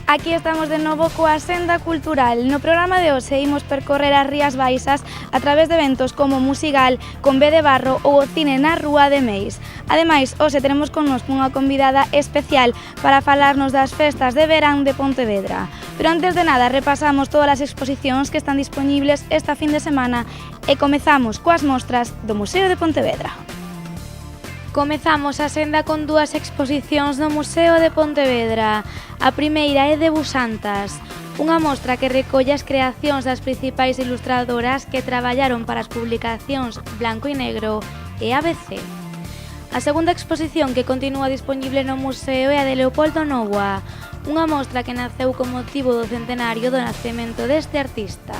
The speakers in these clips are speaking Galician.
Aquí estamos de novo coa Senda Cultural. No programa de hoxe imos percorrer as Rías Baixas a través de eventos como o Musigal, con B de Barro ou o Cine na Rúa de Meis. Ademais, hoxe teremos connosco unha convidada especial para falarnos das festas de verán de Pontevedra. Pero antes de nada, repasamos todas as exposicións que están disponibles esta fin de semana e comezamos coas mostras do Museo de Pontevedra. Comezamos a senda con dúas exposicións no Museo de Pontevedra. A primeira é de Busantas, unha mostra que recolle as creacións das principais ilustradoras que traballaron para as publicacións Blanco e Negro e ABC. A segunda exposición que continúa disponible no museo é a de Leopoldo Novoa, unha mostra que naceu con motivo do centenario do nacemento deste artista.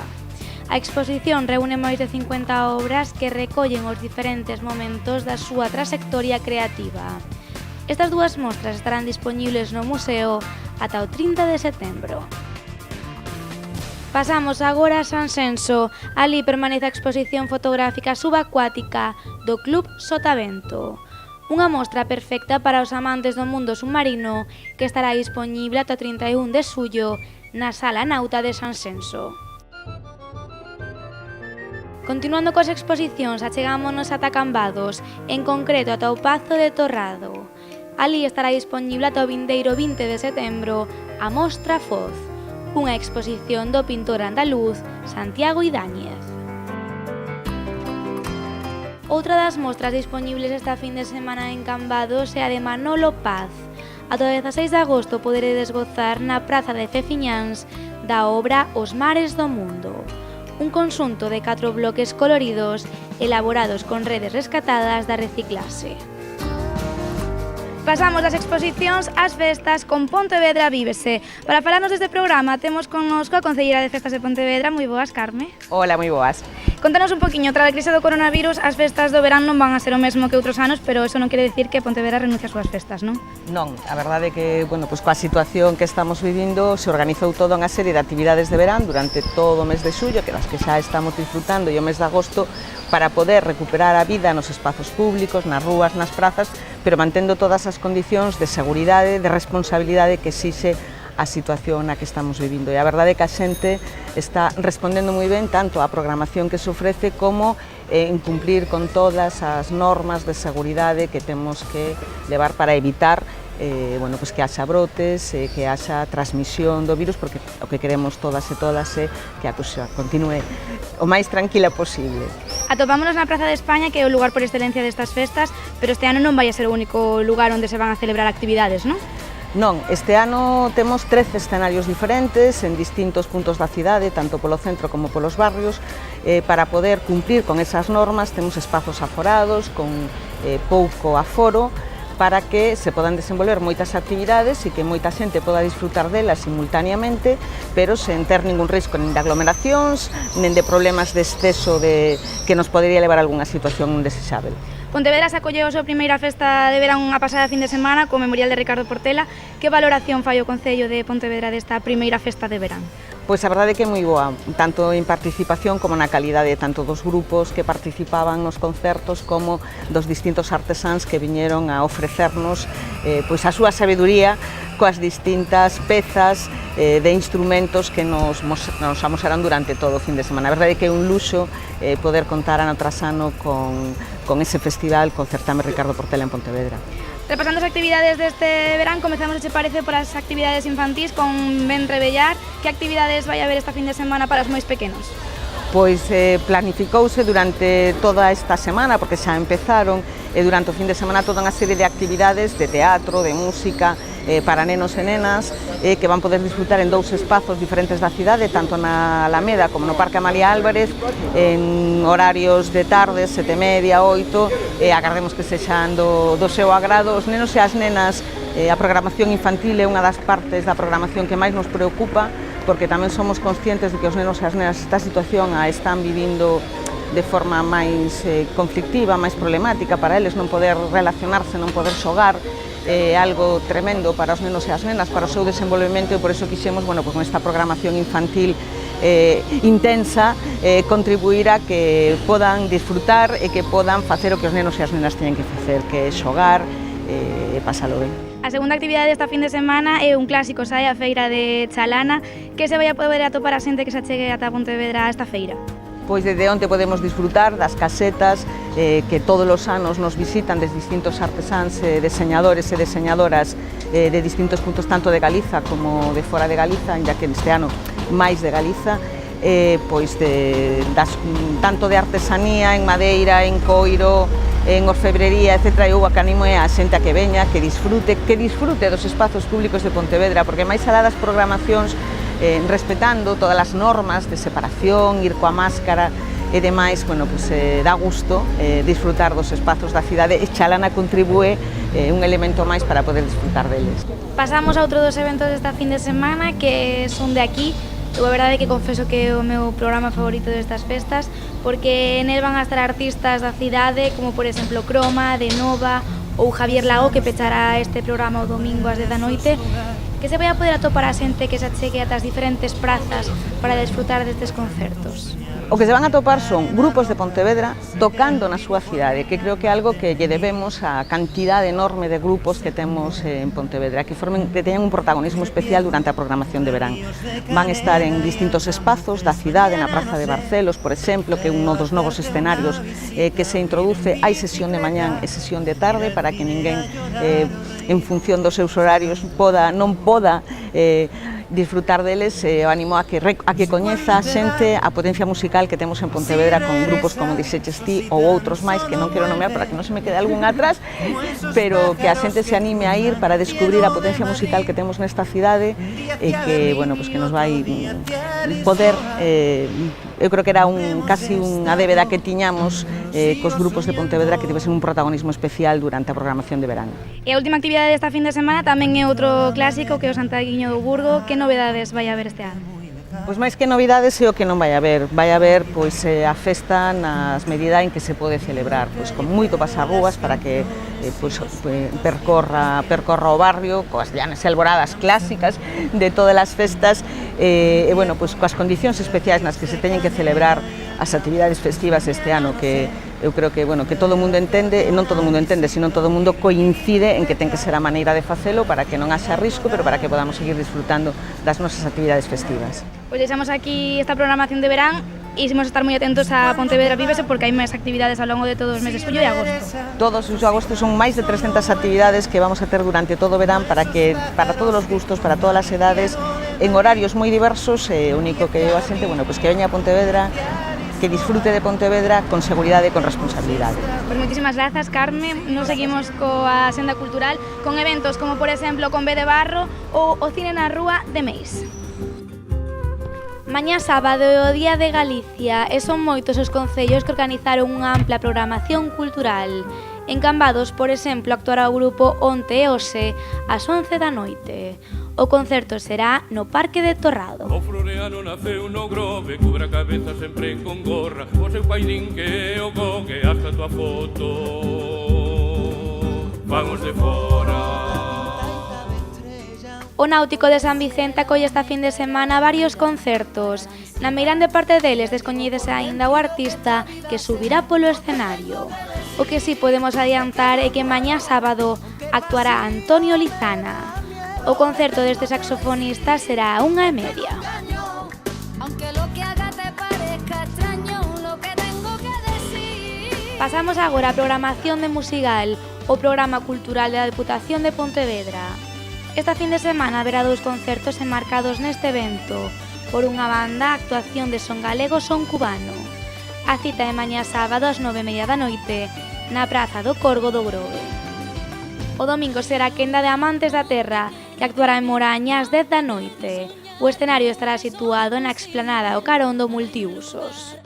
A exposición reúne máis de 50 obras que recollen os diferentes momentos da súa traxectoria creativa. Estas dúas mostras estarán disponibles no museo ata o 30 de setembro. Pasamos agora a Sanxenxo. Ali permanece a exposición fotográfica subacuática do Club Sotavento. Unha mostra perfecta para os amantes do mundo submarino que estará disponible ata o 31 de xullo na Sala Nauta de Sanxenxo. Continuando coas exposicións, achegámonos ata Cambados, en concreto ata o Pazo de Torrado. Ali estará disponible ata o vindeiro 20 de setembro a Mostra Foz, unha exposición do pintor andaluz Santiago Ibáñez. Outra das mostras disponibles esta fin de semana en Cambados é a de Manolo Paz. Ata o 16 de agosto poderedes gozar na Praza de Feciñáns da obra Os Mares do Mundo, un conxunto de 4 bloques coloridos elaborados con redes rescatadas da reciclaxe. Pasamos das exposicións ás festas con Pontevedra Vívese. Para falarnos deste programa temos connosco a concelleira de Festas de Pontevedra. Moi boas, Carme. Hola, moi boas. Contanos un poquinho, tras a crise do coronavirus, as festas do verán non van a ser o mesmo que outros anos, pero eso non quere dicir que Pontevedra renuncie ás súas festas, non? Non, a verdade é que, coa situación que estamos vivindo, se organizou toda unha serie de actividades de verán durante todo o mes de xullo, que das que xa estamos disfrutando, e o mes de agosto, para poder recuperar a vida nos espazos públicos, nas rúas, nas prazas, pero mantendo todas as condicións de seguridade, de responsabilidade que exixe a situación na que estamos vivindo. E a verdade é que a xente está respondendo moi ben tanto á programación que se ofrece como en cumplir con todas as normas de seguridade que temos que levar para evitar que haxa brotes, que haxa transmisión do virus, porque o que queremos todas e todas é que a cousa continue o máis tranquila posible. Atopámonos na Praza de España, que é o lugar por excelencia destas festas, pero este ano non vai a ser o único lugar onde se van a celebrar actividades, non? Non, este ano temos 13 escenarios diferentes en distintos puntos da cidade, tanto polo centro como polos barrios. Para poder cumplir con esas normas temos espazos aforados, con pouco aforo, para que se podan desenvolver moitas actividades e que moita xente poda disfrutar delas simultaneamente, pero sen ter ningún risco nin de aglomeracións, nin de problemas de exceso que nos podería levar a algunha situación indesexável. Pontevedra se acolleu a súa primeira festa de verán a pasada fin de semana co Memorial de Ricardo Portela. Que valoración fai o Concello de Pontevedra desta primeira festa de verán? Pois a verdade é que é moi boa, tanto en participación como na calidade, tanto dos grupos que participaban nos concertos como dos distintos artesáns que viñeron a ofrecernos a súa sabeduría coas distintas pezas de instrumentos que nos amosaran durante todo o fin de semana. A verdade é que é un luxo poder contar ano tras ano con ese festival, con Certame Ricardo Portela en Pontevedra. Repasando as actividades deste verán, comezamos, se parece, polas actividades infantís con Ben Rebellar. Que actividades vai haber esta fin de semana para os máis pequenos? Pois planificouse durante toda esta semana, porque xa empezaron, durante o fin de semana toda unha serie de actividades de teatro, de música, para nenos e nenas, que van poder disfrutar en 2 espazos diferentes da cidade, tanto na Alameda como no Parque Amalia Álvarez, en horarios de tarde, 7:30, 8, agardemos que sexan do seu agrado. Os nenos e as nenas, a programación infantil é unha das partes da programación que máis nos preocupa, porque tamén somos conscientes de que os nenos e as nenas esta situación a están vivindo de forma máis conflictiva, máis problemática para eles, non poder relacionarse, non poder xogar, algo tremendo para os nenos e as nenas, para o seu desenvolvemento, e por iso quixemos, con esta programación infantil intensa, contribuir a que podan disfrutar e que podan facer o que os nenos e as nenas teñen que facer, que é xogar e pasalo ben. A segunda actividade desta fin de semana é un clásico, sae a feira de Chalana, que se vai a poder atopar a xente que se achegue ata Pontevedra a esta feira. Pois desde onde podemos disfrutar das casetas que todos os anos nos visitan des distintos artesáns, deseñadores e deseñadoras de distintos puntos tanto de Galiza como de fora de Galiza, ya que este ano máis de Galiza, pois tanto de artesanía en madeira, en coiro, en orfebrería, etc. Eu que animo a xente a que veña, que disfrute dos espazos públicos de Pontevedra, porque máis alá das programacións, respetando todas as normas de separación, ir coa máscara e demais, bueno, pues, dá gusto disfrutar dos espazos da cidade e Chalana contribúe un elemento máis para poder disfrutar deles. Pasamos a outro dos eventos desta fin de semana que son de aquí. Eu a verdade é que confeso que é o meu programa favorito destas festas porque nel van a estar artistas da cidade como por exemplo Croma, De Nova ou Javier Lago que pechará este programa o domingo ás 10 da noite, que se vai a poder atopar a xente que se achegue ata as diferentes prazas para desfrutar destes concertos. O que se van a topar son grupos de Pontevedra tocando na súa cidade, que creo que é algo que lle debemos á cantidade enorme de grupos que temos en Pontevedra, que teñen un protagonismo especial durante a programación de verán. Van estar en distintos espazos da cidade, na Praza de Barcelos, por exemplo, que é un dos novos escenarios que se introduce. Hai sesión de mañán e sesión de tarde para que ninguén, en función dos seus horarios, non poda disfrutar deles. O animo a que coñeza a xente a potencia musical que temos en Pontevedra con grupos como Dixeches Ti ou outros máis que non quero nomear para que non se me quede algún atrás, pero que a xente se anime a ir para descubrir a potencia musical que temos nesta cidade e que, bueno, pues que nos vai poder, eu creo que era casi unha débeda que tiñamos cos grupos de Pontevedra que tivesen un protagonismo especial durante a programación de verán. E a última actividade desta fin de semana tamén é outro clásico que é o Santiaguiño do Burgo. Que novedades vai haber este ano? Pois máis que novidades é o que non vai haber. Vai haber pois, a festa nas medida en que se pode celebrar, pois, con moito pasarrúas para que percorra o barrio coas llanas e alboradas clásicas de todas as festas e bueno, pois, coas condicións especiais nas que se teñen que celebrar as actividades festivas este ano, que eu creo que, bueno, que todo o mundo entende, e non todo o mundo entende, sino todo o mundo coincide en que ten que ser a maneira de facelo para que non haxa risco, pero para que podamos seguir disfrutando das nosas actividades festivas. Pois deixamos aquí esta programación de verán e imos estar moi atentos a Pontevedra Vívese porque hai máis actividades ao longo de todos os meses de xullo e agosto. Todos os agostos son máis de 300 actividades que vamos a ter durante todo o verán para todos os gustos, para todas as edades, en horarios moi diversos e o único que eu a xente, bueno, pues que veña a Pontevedra, que disfrute de Pontevedra con seguridade e con responsabilidade. Pois moitísimas grazas, Carmen. Nos seguimos coa senda cultural con eventos como, por exemplo, con B de Barro ou o Cine na Rúa de Meis. Mañá sábado é o Día de Galicia e son moitos os concellos que organizaron unha ampla programación cultural. En Cambados, por exemplo, actuará o grupo Onte e Ose ás 11 da noite. O concerto será no Parque de Torrado. O floreano naceu no grove, cubra a cabeza sempre con gorra. O seu pai din que o coque hasta tua foto. Vamos de fora. O Náutico de San Vicente acolle esta fin de semana varios concertos. Na meirande parte deles descoñécese aínda o artista que subirá polo escenario. O que si podemos adiantar é que mañá sábado actuará Antonio Lizana. O concerto deste saxofonista será a 1:30. Pasamos agora a programación de Musigal, o programa cultural da Deputación de Pontevedra. Esta fin de semana haberá 2 concertos enmarcados neste evento. Por unha banda, a actuación de Son Galego, Son Cubano. A cita é mañá sábado ás 9:30 da noite, na Praza do Corgo do Grove. O domingo será a quenda de Amantes da Terra, que actuará en Moraña ás 10 da noite. O escenario estará situado na explanada o carón do Multiusos.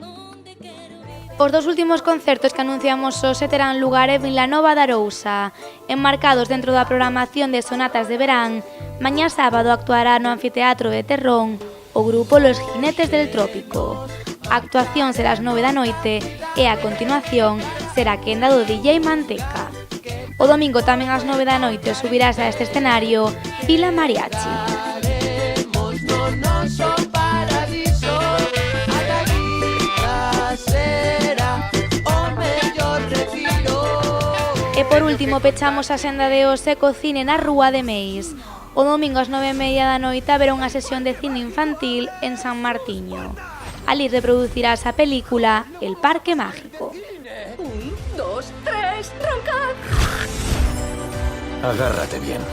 Os 2 últimos concertos que anunciamos hoxe terán lugar en Vilanova de Arousa. Enmarcados dentro da programación de Sonatas de Verán, mañá sábado actuará no Anfiteatro de Terrón o grupo Los Jinetes del Trópico. A actuación será ás 9 da noite e a continuación será a quenda do DJ Manteca. O domingo tamén ás 9 da noite subirás a este escenario Vila Mariachi. E por por último, pechamos a senda de hoxe co cine na Rúa de Meis. O domingo ás 9:30 da noite haberá unha sesión de cine infantil en San Martiño. Ali reproducirás a película El Parque Mágico. 1, 2, 3, roncad. Agárrate bien.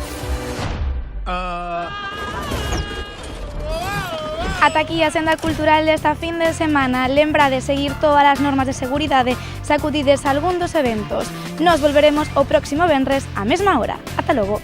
Ata aquí a senda cultural desta fin de semana. Lembra de seguir todas as normas de seguridade se acudides a algún dos eventos. Nos volveremos o próximo venres á mesma hora. Ata logo.